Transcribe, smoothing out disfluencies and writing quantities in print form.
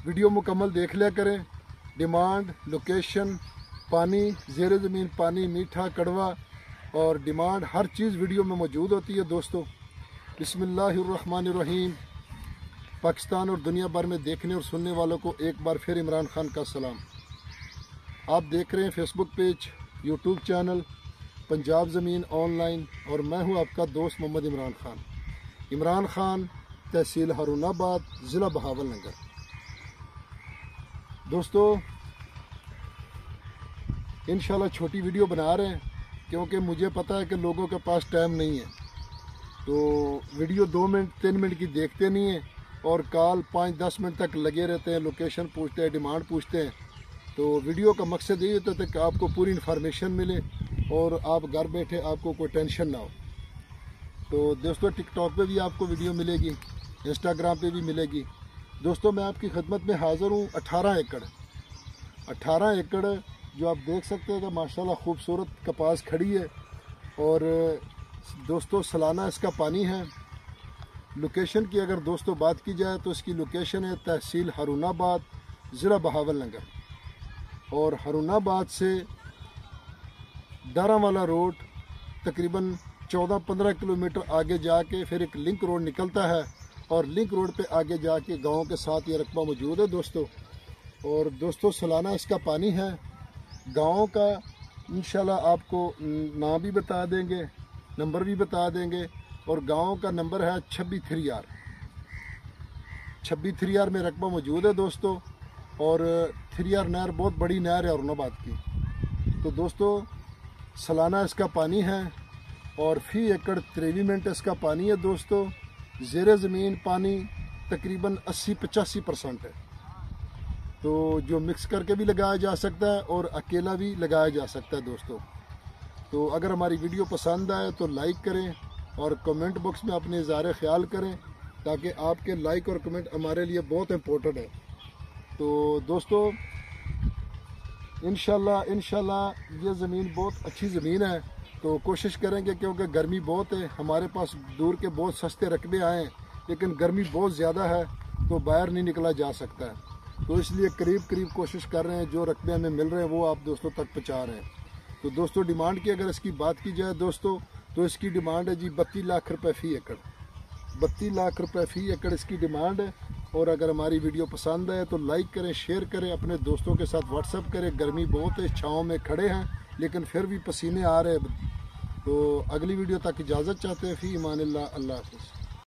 Video مکمل دیکھ لیا کریں. ڈیمانڈ، لوکیشن، پانی، زیر زمین پانی، میٹھا، کڑوا اور ڈیمانڈ ہر چیز ویڈیو میں موجود ہوتی ہے دوستو. بسم اللہ الرحمن الرحیم. پاکستان اور دنیا بھر میں دیکھنے اور سننے والوں کو ایک بار پھر عمران خان کا سلام. آپ دیکھ رہے ہیں فیس بک پیج، یوٹیوب چینل پنجاب زمین آن لائن، اور میں ہوں آپ کا دوست محمد عمران خان. عمران خان، تحصیل ہارون آباد، ضلع بہاول نگر. دوستو انشاءاللہ چھوٹی ویڈیو بنا رہے ہیں کیونکہ مجھے پتہ ہے کہ لوگوں کے پاس ٹائم نہیں ہے، تو ویڈیو 2 منٹ 3 منٹ کی دیکھتے نہیں ہیں اور کال 5-10 منٹ تک لگے رہتے ہیں، لوکیشن پوچھتے ہیں، ڈیمانڈ پوچھتے ہیں. تو ویڈیو کا مقصد یہی ہوتا ہے کہ آپ کو پوری انفارمیشن ملے اور آپ گھر بیٹھے آپ کو کوئی ٹینشن نہ ہو. تو دوستو ٹک ٹاک پہ بھی آپ کو ویڈیو ملے گی، انسٹاگرام پہ بھی ملے گی. دوستو میں آپ کی خدمت میں حاضر ہوں. 18 ایکڑ جو آپ دیکھ سکتے ہیں کہ ماشاءاللہ خوبصورت کپاس کھڑی ہے. اور دوستو سالانہ اس کا پانی ہے. لوکیشن کی اگر دوستو بات کی جائے تو اس کی لوکیشن ہے تحصیل ہارون آباد، ضلع بہاول نگر. اور ہارون آباد سے ڈارا والا روڈ تقریباً 14-15 کلومیٹر آگے جا کے پھر ایک لنک روڈ نکلتا ہے، اور لنک روڈ پہ آگے جا کے گاؤں کے ساتھ یہ رقبہ موجود ہے دوستو. اور دوستو سالانہ اس کا پانی ہے. گاؤں کا انشاءاللہ آپ کو نام بھی بتا دیں گے، نمبر بھی بتا دیں گے. اور گاؤں کا نمبر ہے 26 میں رقبہ موجود ہے دوستو. اور 3R نہر بہت بڑی نہر ہے ہارون آباد کی. تو دوستو سالانہ اس کا پانی ہے اور فی ایکڑ 23 منٹ اس کا پانی ہے دوستو. زیر زمین پانی تقریباً 80-85% ہے. تو جو مکس کر کے بھی لگایا جا سکتا ہے اور اکیلا بھی لگایا جا سکتا ہے دوستو. تو اگر ہماری ویڈیو پسند آئے تو لائک کریں اور کمنٹ باکس میں اپنے اظہار خیال کریں، تاکہ آپ کے لائک اور کمنٹ ہمارے لیے بہت امپورٹنٹ ہے. تو دوستو انشاءاللہ یہ زمین بہت اچھی زمین ہے. تو کوشش کریں گے کیونکہ گرمی بہت ہے، ہمارے پاس دور کے بہت سستے رقبے آئے ہیں لیکن گرمی بہت زیادہ ہے تو باہر نہیں نکلا جا سکتا ہے. تو اس لیے قریب کوشش کر رہے ہیں جو رقبے ہمیں مل رہے ہیں وہ آپ دوستوں تک پہنچا رہے ہیں. تو دوستو ڈیمانڈ کی اگر اس کی بات کی جائے دوستو تو اس کی ڈیمانڈ ہے جی 32 لاکھ روپے فی ایکڑ. 32 لاکھ روپے فی ایکڑ اس کی ڈیمانڈ ہے. اور اگر ہماری ویڈیو پسند آئے تو لائک کریں، شیئر کریں، اپنے دوستوں کے ساتھ واٹس ایپ کریں. گرمی بہت ہے، چھاؤں میں کھڑے ہیں لیکن پھر بھی پسینے آ رہے ہیں. تو اگلی ویڈیو تک اجازت چاہتے ہیں. فی امان اللہ. اللہ حافظ.